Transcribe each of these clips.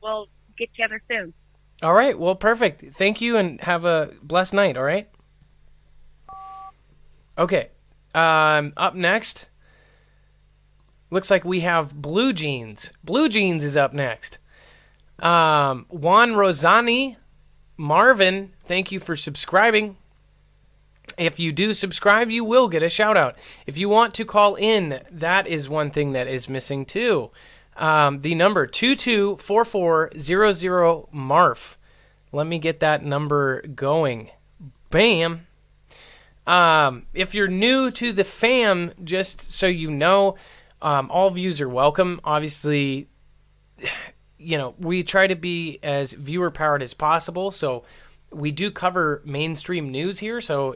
we'll get together soon. All right. Well, perfect. Thank you, and have a blessed night. All right. Okay. Up next, looks like we have Blue Jeans. Blue Jeans is up next. Juan Rosani, Marvin, thank you for subscribing. If you do subscribe, you will get a shout out. If you want to call in, that is one thing that is missing too. The number 224400 Marf. Let me get that number going. Bam. If you're new to the fam, just so you know, all views are welcome. Obviously, we try to be as viewer powered as possible. So we do cover mainstream news here. So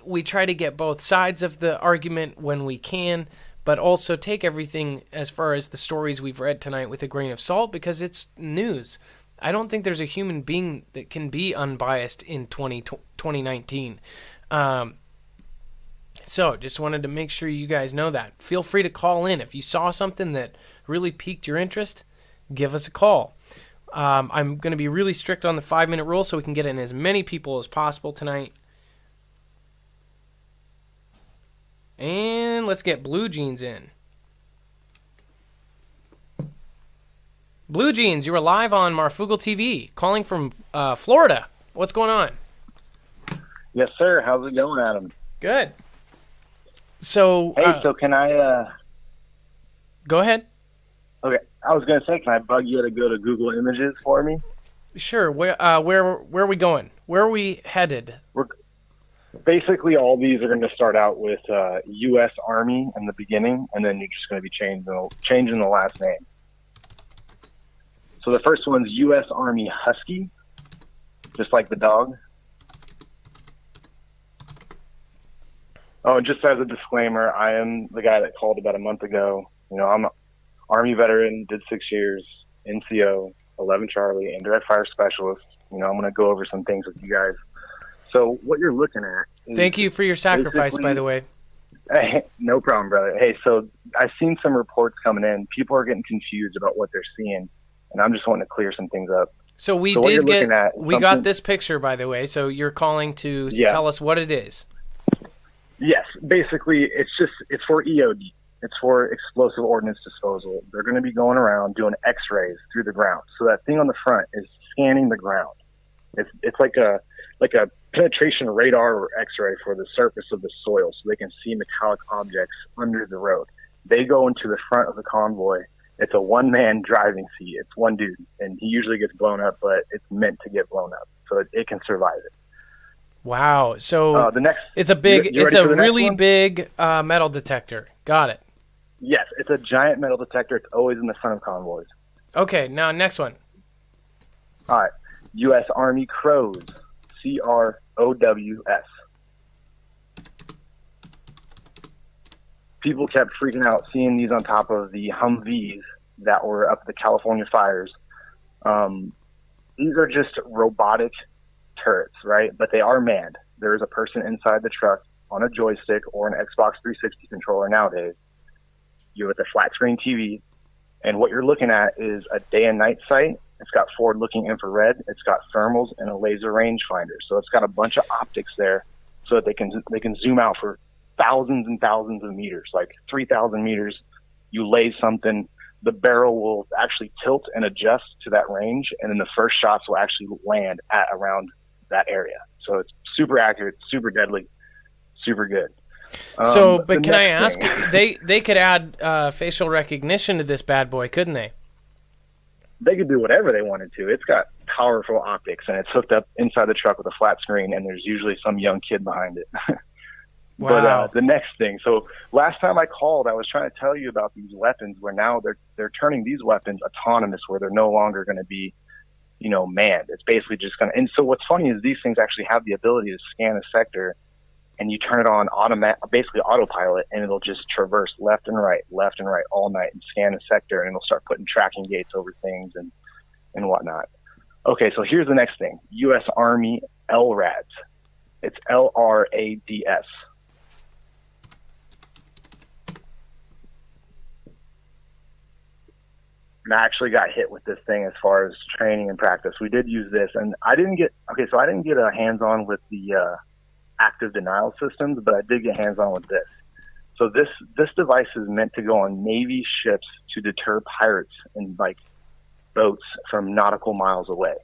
we try to get both sides of the argument when we can, but also take everything as far as the stories we've read tonight with a grain of salt because it's news. I don't think there's a human being that can be unbiased in 2019. So just wanted to make sure you guys know that. Feel free to call in. If you saw something that really piqued your interest, give us a call. I'm going to be really strict on the 5-minute rule so we can get in as many people as possible tonight. And let's get Blue Jeans in. Blue Jeans, you are live on Marfoogle TV, calling from Florida. What's going on? Yes, sir. How's it going, Adam? Good. So, hey, so can I? Go ahead. Okay, I was gonna say, can I bug you to go to Google Images for me? Sure. Where are we going? Where are we headed? We're basically all these are going to start out with U.S. Army in the beginning, and then you're just going to be changing the last name. So the first one's U.S. Army Husky, just like the dog. Oh, and just as a disclaimer, I am the guy that called about a month ago. I'm an Army veteran, did 6 years, NCO, 11 Charlie, indirect fire specialist. I'm going to go over some things with you guys. So what you're looking at is Thank you for your sacrifice, by the way. Hey, no problem, brother. Hey, so I've seen some reports coming in. People are getting confused about what they're seeing, and I'm just wanting to clear some things up. So we got this picture, by the way, so you're calling to tell us what it is. Yes, basically it's for EOD. It's for explosive ordnance disposal. They're going to be going around doing x-rays through the ground. So that thing on the front is scanning the ground. It's like a penetration radar or x-ray for the surface of the soil so they can see metallic objects under the road. They go into the front of the convoy. It's a one-man driving seat. It's one dude, and he usually gets blown up, but it's meant to get blown up, so it can survive it. Wow. So it's a really big metal detector. Got it. Yes, it's a giant metal detector. It's always in the front of convoys. Okay, now next one. All right. U.S. Army Crows, CROWS. People kept freaking out seeing these on top of the Humvees that were up at the California fires. These are just robotic turrets, right? But they are manned. There is a person inside the truck on a joystick or an Xbox 360 controller nowadays. You're with a flat screen TV, and what you're looking at is a day and night sight. It's got forward-looking infrared. It's got thermals and a laser rangefinder. So it's got a bunch of optics there, so that they can zoom out for thousands and thousands of meters, like 3,000 meters. You lay something, the barrel will actually tilt and adjust to that range, and then the first shots will actually land at around that area. So it's super accurate, super deadly, super good. But can I ask, they could add facial recognition to this bad boy, couldn't they? They could do whatever they wanted to. It's got powerful optics, and it's hooked up inside the truck with a flat screen, and there's usually some young kid behind it. Wow. But the next thing, so last time I called, I was trying to tell you about these weapons where now they're turning these weapons autonomous, where they're no longer going to be, manned. It's basically just going to, and so what's funny is these things actually have the ability to scan a sector, and you turn it on basically autopilot, and it'll just traverse left and right all night and scan a sector, and it'll start putting tracking gates over things and whatnot. Okay, so here's the next thing. U.S. Army LRADs. It's LRADS. And I actually got hit with this thing as far as training and practice. We did use this, and I didn't get a hands-on with the active denial systems, but I did get hands-on with this. So this device is meant to go on Navy ships to deter pirates and like boats from nautical miles away.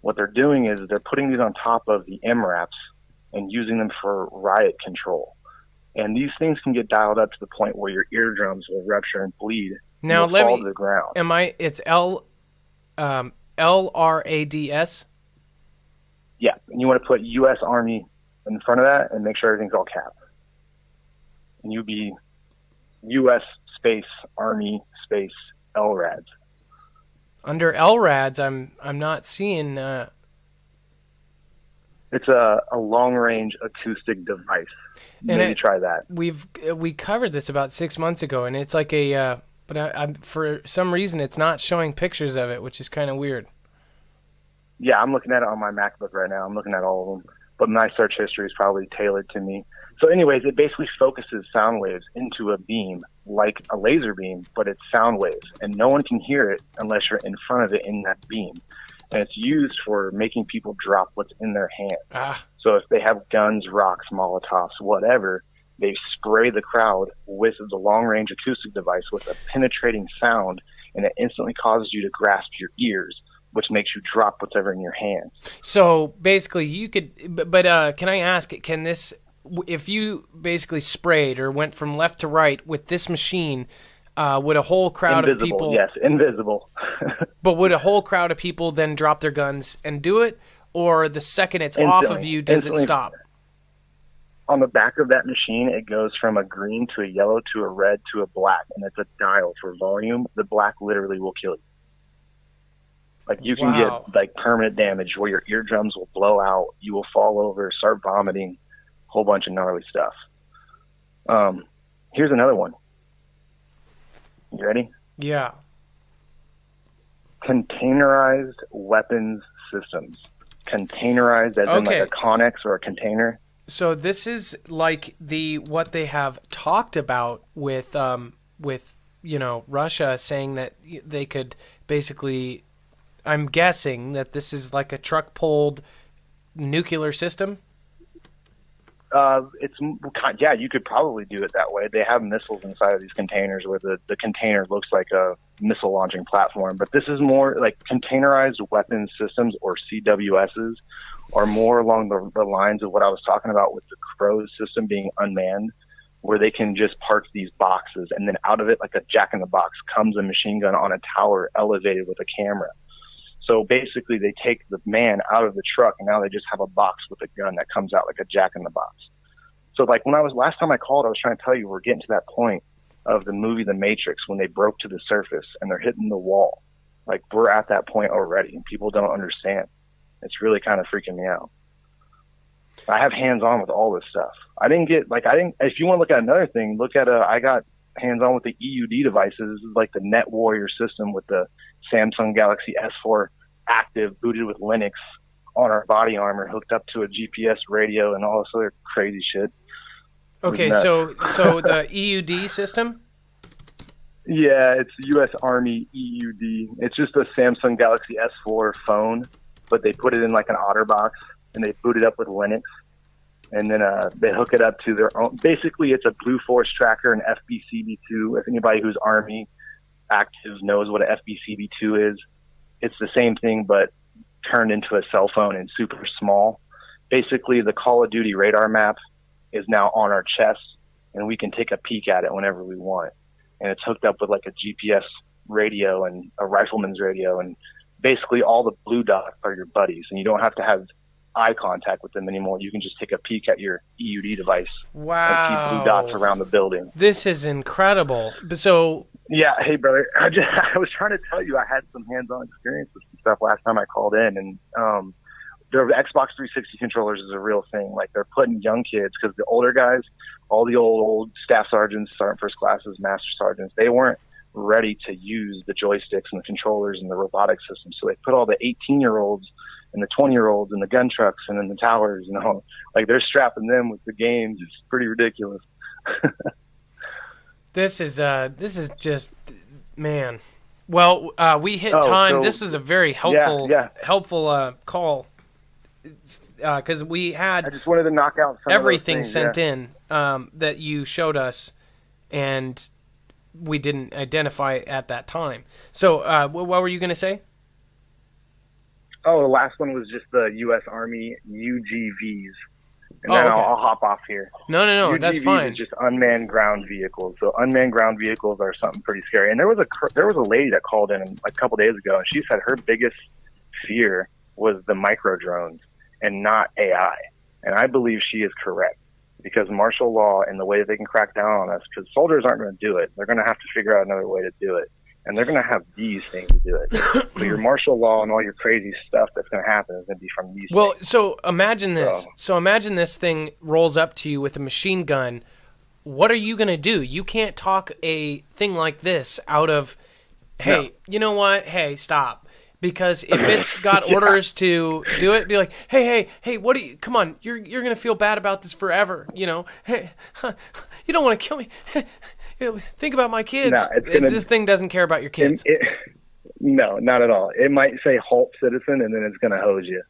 What they're doing is they're putting these on top of the MRAPs and using them for riot control. And these things can get dialed up to the point where your eardrums will rupture and bleed. Now and let fall me. to the ground. It's LRADS. Yeah, and you want to put U.S. Army in front of that and make sure everything's all caps. And you'd be U.S. space Army space LRADS. Under LRADS, I'm not seeing. It's a long-range acoustic device. Maybe try that. We covered this about 6 months ago, and it's like a. But I'm for some reason it's not showing pictures of it, which is kind of weird. Yeah, I'm looking at it on my MacBook right now. I'm looking at all of them, but my search history is probably tailored to me. So anyways, it basically focuses sound waves into a beam like a laser beam, but it's sound waves, and no one can hear it unless you're in front of it in that beam. And it's used for making people drop what's in their hand. So if they have guns, rocks, Molotovs, whatever, they spray the crowd with the long-range acoustic device with a penetrating sound, and it instantly causes you to grasp your ears, which makes you drop whatever in your hands. So basically, you could. But can I ask? Can this? If you basically sprayed or went from left to right with this machine, would a whole crowd of people? Yes, invisible. But would a whole crowd of people then drop their guns and do it, or the second it's off of you, does it stop? On the back of that machine, it goes from a green to a yellow to a red to a black, and it's a dial for volume. The black literally will kill you. Like you can get like permanent damage where your eardrums will blow out, you will fall over, start vomiting, whole bunch of gnarly stuff. Here's another one. You ready? Yeah. Containerized weapons systems. Containerized as in like a Connex or a container. So this is like what they have talked about with Russia saying that they could basically. I'm guessing that this is like a truck pulled nuclear system. You could probably do it that way. They have missiles inside of these containers where the container looks like a missile launching platform. But this is more like containerized weapons systems, or CWSs, are more along the lines of what I was talking about with the Crows system being unmanned, where they can just park these boxes, and then out of it, like a jack-in-the-box, comes a machine gun on a tower elevated with a camera. So basically, they take the man out of the truck, and now they just have a box with a gun that comes out like a jack-in-the-box. So like last time I called, I was trying to tell you we're getting to that point of the movie The Matrix when they broke to the surface and they're hitting the wall. Like we're at that point already, and people don't understand. It's really kind of freaking me out. I have hands-on with all this stuff. If you want to look at another thing, I got hands-on with the EUD devices. This is like the Net Warrior system with the Samsung Galaxy S4 active, booted with Linux on our body armor, hooked up to a GPS radio and all this other crazy shit. Okay, so the EUD system? Yeah, it's U.S. Army EUD. It's just a Samsung Galaxy S4 phone, but they put it in like an OtterBox, and they boot it up with Linux, and then they hook it up to their own. Basically, it's a Blue Force tracker, an FBCB2. If anybody who's Army active knows what an FBCB2 is, it's the same thing, but turned into a cell phone and super small. Basically, the Call of Duty radar map is now on our chest, and we can take a peek at it whenever we want. And it's hooked up with like a GPS radio and a rifleman's radio, and basically all the blue dots are your buddies, and you don't have to have eye contact with them anymore. You can just take a peek at your EUD device. Wow. And see blue dots around the building. This is incredible. So yeah, hey brother, I was trying to tell you I had some hands-on experience with some stuff last time I called in, and the Xbox 360 controllers is a real thing. Like they're putting young kids, because the older guys, all the old staff sergeants, sergeant first classes, master sergeants, they weren't ready to use the joysticks and the controllers and the robotic system. So they put all the 18-year-olds and the 20-year-olds in the gun trucks and in the towers, like they're strapping them with the games. It's pretty ridiculous. This is just, man. Well, we hit Oh, time. so- This was a very Yeah. helpful call because we I had just wanted to knock out some everything of those sent things, in that you showed us, and we didn't identify at that time. So, what were you going to say? Oh, the last one was just the U.S. Army UGVs. And Oh, then okay. I'll hop off here. No, UGVs that's fine. is just unmanned ground vehicles. So unmanned ground vehicles are something pretty scary. And there was a lady that called in a couple days ago, and she said her biggest fear was the micro drones and not AI. And I believe she is correct, because martial law and the way that they can crack down on us, because soldiers aren't going to do it. They're going to have to figure out another way to do it. And they're going to have these things to do it. So your martial law and all your crazy stuff that's going to happen is going to be from these Well, things. so imagine this. So imagine this thing rolls up to you with a machine gun. What are you going to do? You can't talk a thing like this out of, hey, No. you know what? Hey, stop. Because if it's got orders to do it, be like, hey, what do you, come on, you're going to feel bad about this forever. You know, hey, you don't want to kill me. Think about my kids. No, it's gonna- This thing doesn't care about your kids. No, not at all. It might say halt citizen, and then it's going to hose you.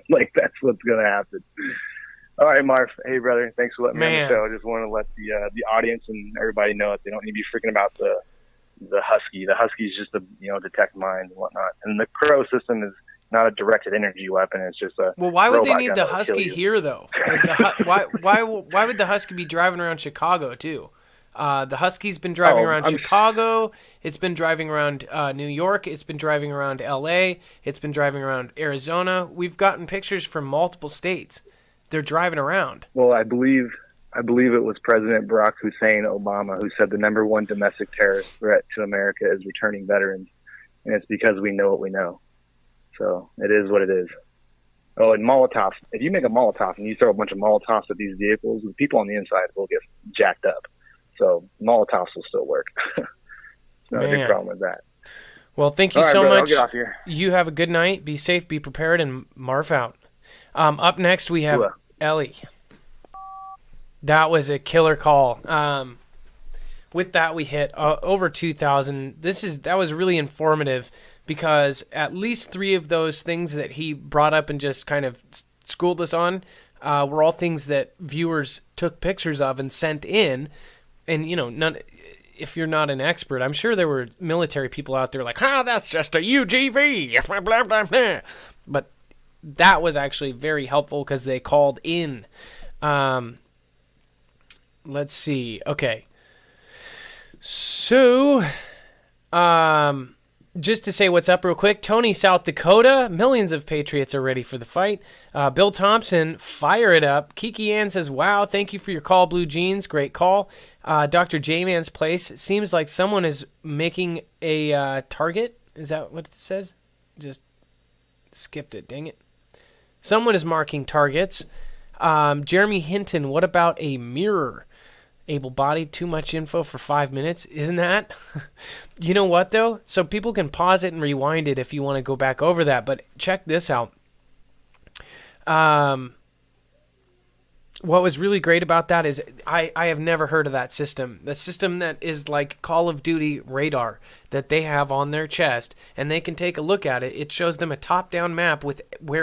Like, that's what's going to happen. All right, Marv. Hey, brother. Thanks for letting me on the show. I just want to let the audience and everybody know that they don't need to be freaking about the Husky. The Husky is just to detect mines and whatnot. And the Crow system is not a directed energy weapon. It's just a Well, why would they robot need gun the that will kill Husky you. here, though? Why would the Husky be driving around Chicago, too? The Husky's been driving around Chicago. It's been driving around New York. It's been driving around L.A. It's been driving around Arizona. We've gotten pictures from multiple states. They're driving around. Well, I believe it was President Barack Hussein Obama who said the number one domestic terrorist threat to America is returning veterans, and it's because we know what we know. So it is what it is. Oh, and Molotovs. If you make a Molotov and you throw a bunch of Molotovs at these vehicles, the people on the inside will get jacked up. So Molotovs will still work. Not a big problem with that. Well, thank you All right, so brother, I'll much. get off here. You have a good night. Be safe, be prepared, and Marf out. Up next, we have Ellie. That was a killer call. With that, we hit over 2,000. That was really informative, because at least 3 of those things that he brought up and just kind of schooled us on were all things that viewers took pictures of and sent in. And, if you're not an expert, I'm sure there were military people out there like, that's just a UGV. Blah, blah, blah, blah. But that was actually very helpful because they called in. Let's see. Okay. So, just to say what's up real quick, Tony, South Dakota, millions of Patriots are ready for the fight. Bill Thompson, fire it up. Kiki Ann says, wow, thank you for your call, Blue Jeans. Great call. Dr. J-Man's place, it seems like someone is making a target. Is that what it says? Just skipped it, dang it. Someone is marking targets. Jeremy Hinton, what about a mirror? Able-bodied, too much info for 5 minutes. Isn't that? You know what, though? So people can pause it and rewind it if you want to go back over that. But check this out. What was really great about that is I have never heard of that system. The system that is like Call of Duty radar that they have on their chest, and they can take a look at it. It shows them a top-down map with where